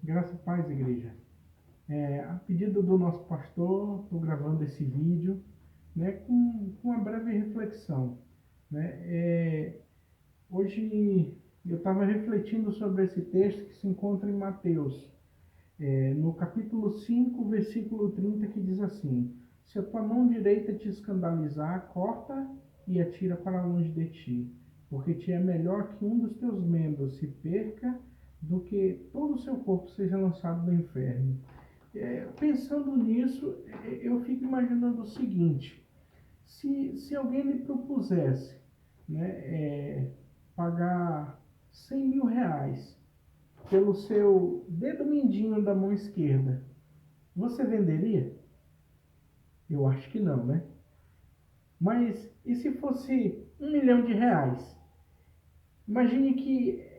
Graça e paz, igreja. A pedido do nosso pastor, estou gravando esse vídeo, né, com uma breve reflexão. Né? Hoje eu estava refletindo sobre esse texto que se encontra em Mateus, no capítulo 5, versículo 30, que diz assim: Se a tua mão direita te escandalizar, corta e atira para longe de ti, porque te é melhor que um dos teus membros se perca do que todo o seu corpo seja lançado no inferno. Pensando nisso, eu fico imaginando o seguinte: se alguém lhe propusesse, né, pagar R$ 100.000 pelo seu dedo mindinho da mão esquerda, você venderia? Eu acho que não, né? Mas e se fosse R$ 1 milhão? Imagine que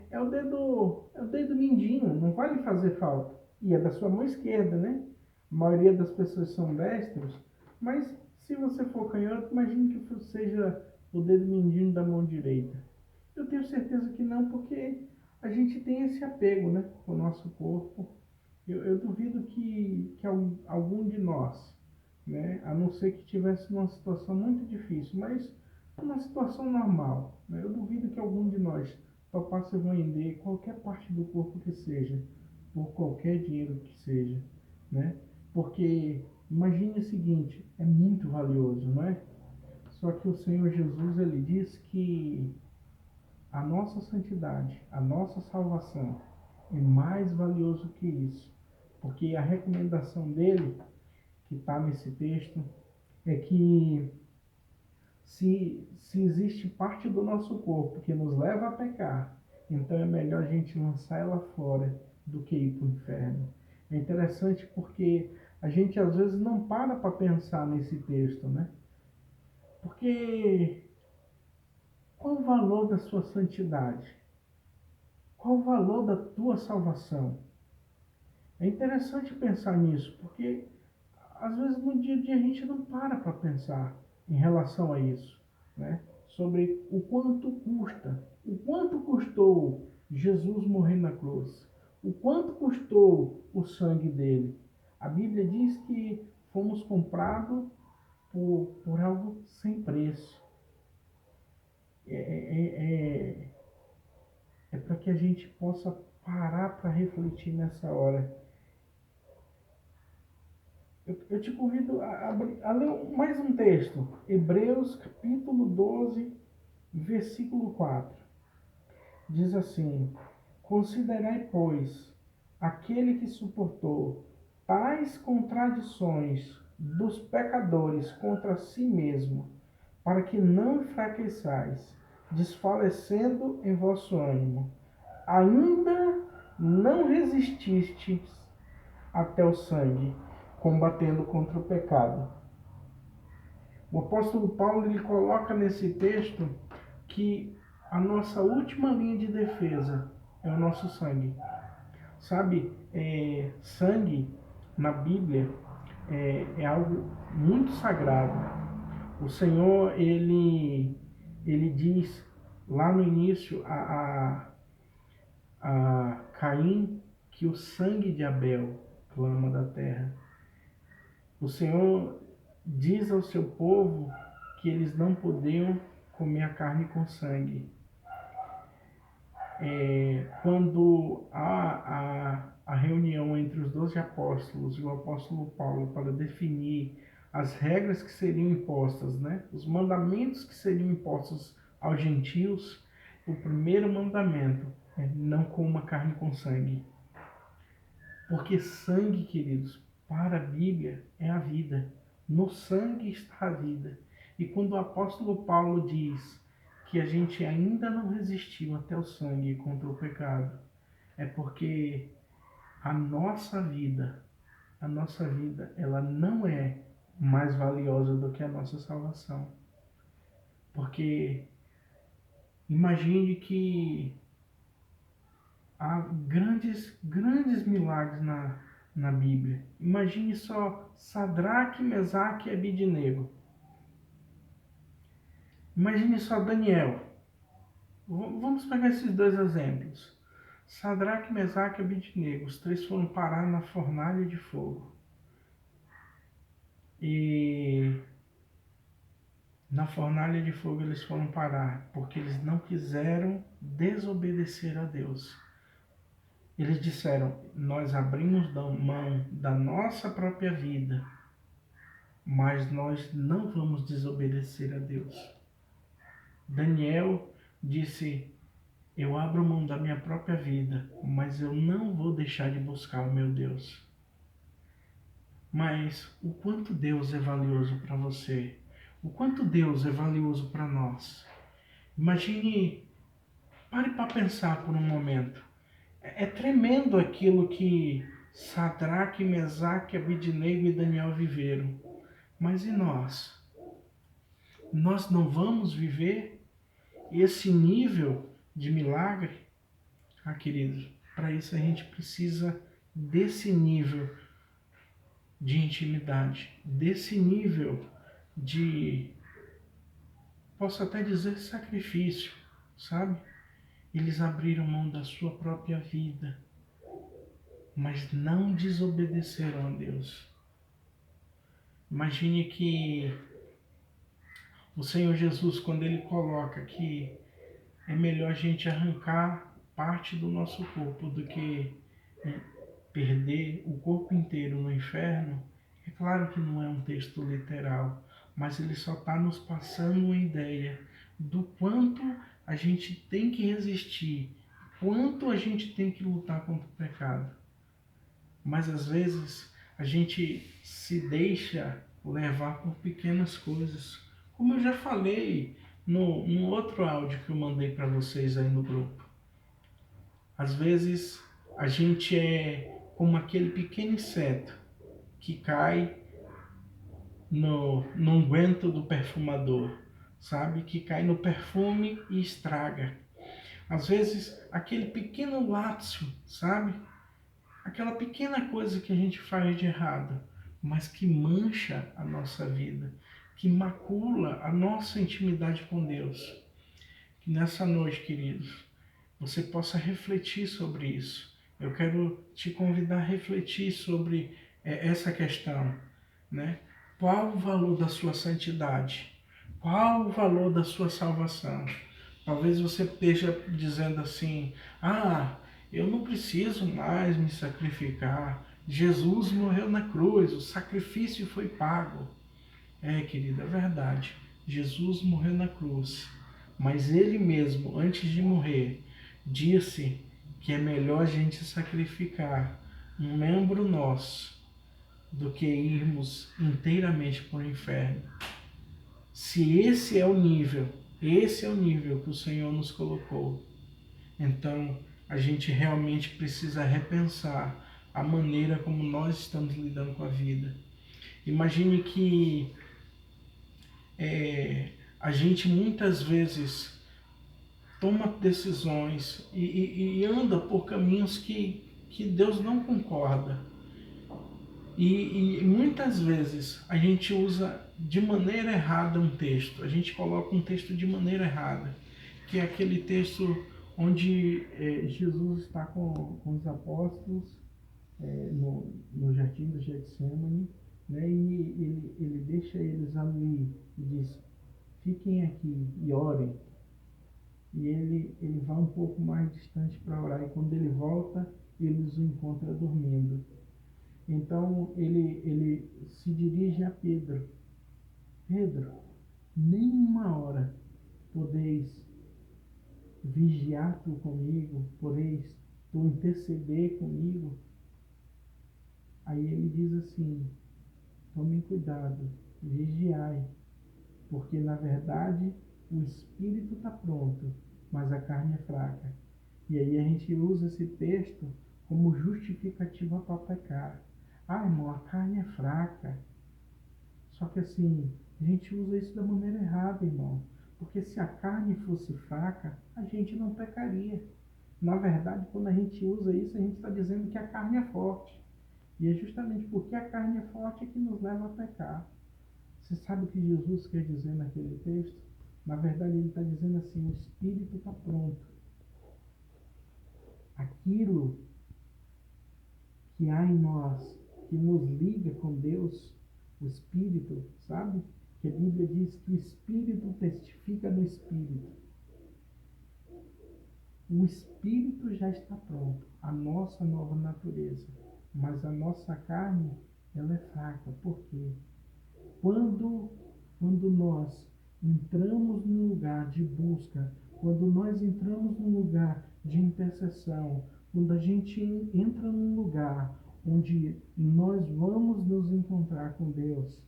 é o dedo mindinho, não vai lhe fazer falta. E é da sua mão esquerda, né? A maioria das pessoas são destros, mas se você for canhoto, imagine que seja o dedo mindinho da mão direita. Eu tenho certeza que não, porque a gente tem esse apego, né, com o nosso corpo. Eu duvido que algum de nós, né, a não ser que tivesse numa situação muito difícil, mas numa situação normal, né, eu duvido que algum de nós topasse vender qualquer parte do corpo que seja, por qualquer dinheiro que seja, né? Porque imagine o seguinte, é muito valioso, não é? Só que o Senhor Jesus, ele diz que a nossa santidade, a nossa salvação é mais valioso que isso. Porque a recomendação dele, que está nesse texto, é que se existe parte do nosso corpo que nos leva a pecar, então é melhor a gente lançar ela fora do que ir para o inferno. É interessante porque a gente às vezes não para pensar nesse texto, né? Porque qual o valor da sua santidade? Qual o valor da tua salvação? É interessante pensar nisso, porque às vezes no dia a dia a gente não para pensar em relação a isso, né? Sobre o quanto custa, o quanto custou Jesus morrer na cruz, o quanto custou o sangue dele. A Bíblia diz que fomos comprados por algo sem preço. É para que a gente possa parar para refletir nessa hora. Eu te convido a ler mais um texto. Hebreus capítulo 12, versículo 4. Diz assim: Considerai, pois, aquele que suportou tais contradições dos pecadores contra si mesmo, para que não enfraqueçais, desfalecendo em vosso ânimo. Ainda não resististes até o sangue, combatendo contra o pecado. O apóstolo Paulo ele coloca nesse texto que a nossa última linha de defesa é o nosso sangue. Sabe, sangue na Bíblia é algo muito sagrado. O Senhor, ele diz lá no início a Caim que o sangue de Abel clama da terra. O Senhor diz ao seu povo que eles não podiam comer a carne com sangue. Quando há a reunião entre os 12 apóstolos e o apóstolo Paulo para definir as regras que seriam impostas, né? Os mandamentos que seriam impostos aos gentios, o primeiro mandamento é: não coma carne com sangue. Porque sangue, queridos, para a Bíblia é a vida. No sangue está a vida. E quando o apóstolo Paulo diz que a gente ainda não resistiu até o sangue contra o pecado, é porque a nossa vida, ela não é mais valiosa do que a nossa salvação. Porque imagine que há grandes milagres na Bíblia. Imagine só Sadraque, Mesaque e Abidnego. Imagine só Daniel. Vamos pegar esses dois exemplos. Sadraque, Mesaque e Abednego, os três foram parar na fornalha de fogo. E na fornalha de fogo eles foram parar, porque eles não quiseram desobedecer a Deus. Eles disseram, nós abrimos mão da nossa própria vida, mas nós não vamos desobedecer a Deus. Daniel disse, eu abro mão da minha própria vida, mas eu não vou deixar de buscar o meu Deus. Mas o quanto Deus é valioso para você, o quanto Deus é valioso para nós. Imagine, pare para pensar por um momento. É tremendo aquilo que Sadraque, Mesaque, Abednego e Daniel viveram. Mas e nós? Nós não vamos viver esse nível de milagre? Ah, queridos, para isso a gente precisa desse nível de intimidade, desse nível de, posso até dizer, sacrifício, sabe? Eles abriram mão da sua própria vida, mas não desobedeceram a Deus. Imagine que o Senhor Jesus, quando Ele coloca que é melhor a gente arrancar parte do nosso corpo do que perder o corpo inteiro no inferno, é claro que não é um texto literal, mas ele só está nos passando uma ideia do quanto a gente tem que resistir, quanto a gente tem que lutar contra o pecado. Mas às vezes a gente se deixa levar por pequenas coisas, como eu já falei no outro áudio que eu mandei para vocês aí no grupo. Às vezes a gente é como aquele pequeno inseto que cai no unguento do perfumador, sabe? Que cai no perfume e estraga. Às vezes aquele pequeno lapso, sabe? Aquela pequena coisa que a gente faz de errado, mas que mancha a nossa vida, que macula a nossa intimidade com Deus. Que nessa noite, queridos, você possa refletir sobre isso. Eu quero te convidar a refletir sobre essa questão, né? Qual o valor da sua santidade? Qual o valor da sua salvação? Talvez você esteja dizendo assim, eu não preciso mais me sacrificar. Jesus morreu na cruz, o sacrifício foi pago. Querida, é verdade. Jesus morreu na cruz. Mas ele mesmo, antes de morrer, disse que é melhor a gente sacrificar um membro nosso do que irmos inteiramente para o inferno. Se esse é o nível que o Senhor nos colocou, então a gente realmente precisa repensar a maneira como nós estamos lidando com a vida. Imagine que a gente muitas vezes toma decisões e anda por caminhos que Deus não concorda. E muitas vezes a gente usa de maneira errada um texto, a gente coloca um texto de maneira errada, que é aquele texto onde Jesus está com os apóstolos no jardim do Getsemane, né, e ele deixa eles ali e diz, fiquem aqui e orem. E ele vai um pouco mais distante para orar, e quando ele volta, eles o encontram dormindo. Então ele se dirige a Pedro. Pedro, nem uma hora podeis vigiar tu comigo, podeis tu interceder comigo. Aí ele diz assim, tomem cuidado, vigiai, porque na verdade o espírito está pronto, mas a carne é fraca. E aí a gente usa esse texto como justificativa para pecar. Irmão, a carne é fraca. Só que assim, a gente usa isso da maneira errada, irmão. Porque se a carne fosse fraca, a gente não pecaria. Na verdade, quando a gente usa isso, a gente está dizendo que a carne é forte. E é justamente porque a carne é forte que nos leva a pecar. Você sabe o que Jesus quer dizer naquele texto? Na verdade, ele está dizendo assim, o espírito está pronto. aquilo que há em nós, que nos liga com Deus, o Espírito, sabe? Que a Bíblia diz que o Espírito testifica no Espírito. O Espírito já está pronto, a nossa nova natureza. Mas a nossa carne, ela é fraca. Por quê? Quando nós entramos num lugar de busca, quando nós entramos num lugar de intercessão, quando a gente entra num lugar onde nós vamos nos encontrar com Deus,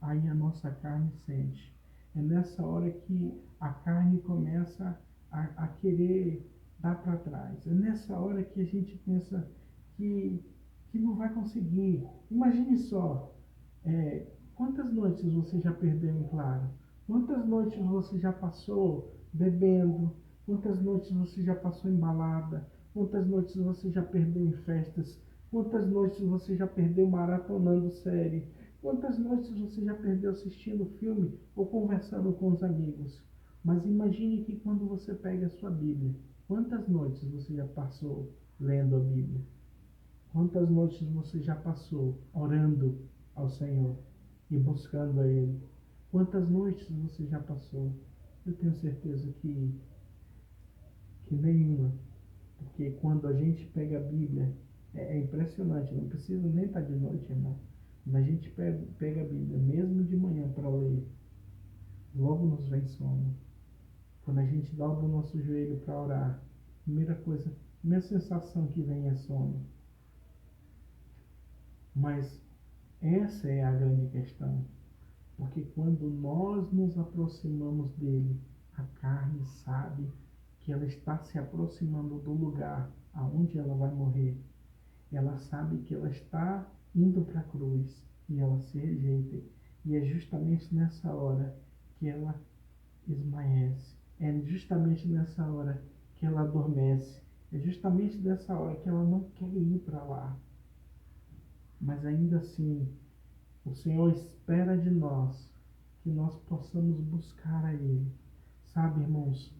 aí a nossa carne sente. É nessa hora que a carne começa a querer dar para trás. É nessa hora que a gente pensa que não vai conseguir. Imagine só, quantas noites você já perdeu em claro? Quantas noites você já passou bebendo? Quantas noites você já passou em balada? Quantas noites você já perdeu em festas? Quantas noites você já perdeu maratonando série? Quantas noites você já perdeu assistindo filme ou conversando com os amigos? Mas imagine que quando você pega a sua Bíblia, quantas noites você já passou lendo a Bíblia? Quantas noites você já passou orando ao Senhor e buscando a Ele? Quantas noites você já passou? Eu tenho certeza que nenhuma. Porque quando a gente pega a Bíblia, é impressionante, não precisa nem estar de noite, irmão. Quando a gente pega a Bíblia, mesmo de manhã para ler, logo nos vem sono. Quando a gente dobra o nosso joelho para orar, primeira coisa, primeira sensação que vem é sono. Mas essa é a grande questão. Porque quando nós nos aproximamos dele, a carne sabe que ela está se aproximando do lugar aonde ela vai morrer. Ela sabe que ela está indo para a cruz e ela se rejeita. E é justamente nessa hora que ela esmaece. É justamente nessa hora que ela adormece. É justamente nessa hora que ela não quer ir para lá. Mas ainda assim, o Senhor espera de nós que nós possamos buscar a Ele. Sabe, irmãos,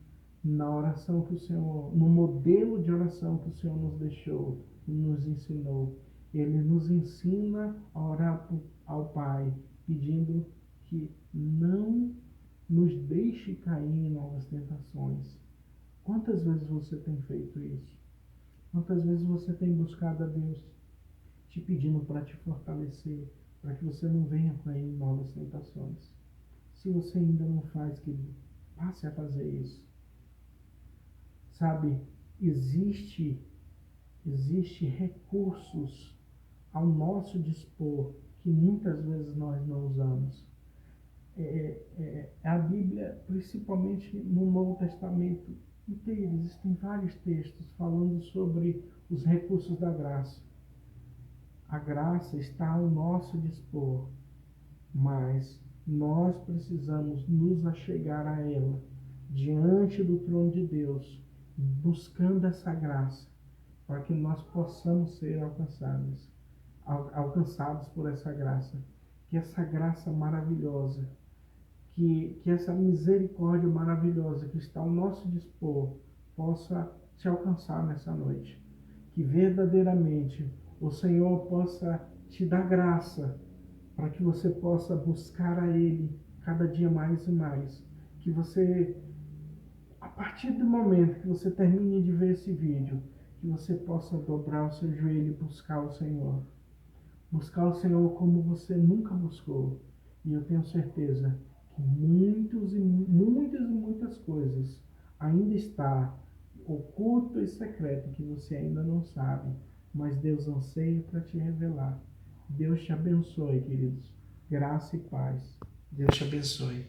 na oração que o Senhor, no modelo de oração que o Senhor nos deixou, nos ensinou, Ele nos ensina a orar ao Pai, pedindo que não nos deixe cair em novas tentações. Quantas vezes você tem feito isso? Quantas vezes você tem buscado a Deus, te pedindo para te fortalecer, para que você não venha cair em novas tentações? Se você ainda não faz, querido, passe a fazer isso. Sabe, existe recursos ao nosso dispor que muitas vezes nós não usamos. A Bíblia, principalmente no Novo Testamento inteiro, existem vários textos falando sobre os recursos da graça. A graça está ao nosso dispor, mas nós precisamos nos achegar a ela, diante do trono de Deus, buscando essa graça, para que nós possamos ser alcançados por essa graça. Que essa graça maravilhosa, que essa misericórdia maravilhosa que está ao nosso dispor, possa te alcançar nessa noite. Que verdadeiramente o Senhor possa te dar graça, para que você possa buscar a Ele cada dia mais e mais. Que você, a partir do momento que você termine de ver esse vídeo, que você possa dobrar o seu joelho e buscar o Senhor. Buscar o Senhor como você nunca buscou. E eu tenho certeza que muitas coisas ainda está oculto e secreto que você ainda não sabe, mas Deus anseia para te revelar. Deus te abençoe, queridos. Graça e paz. Deus te abençoe.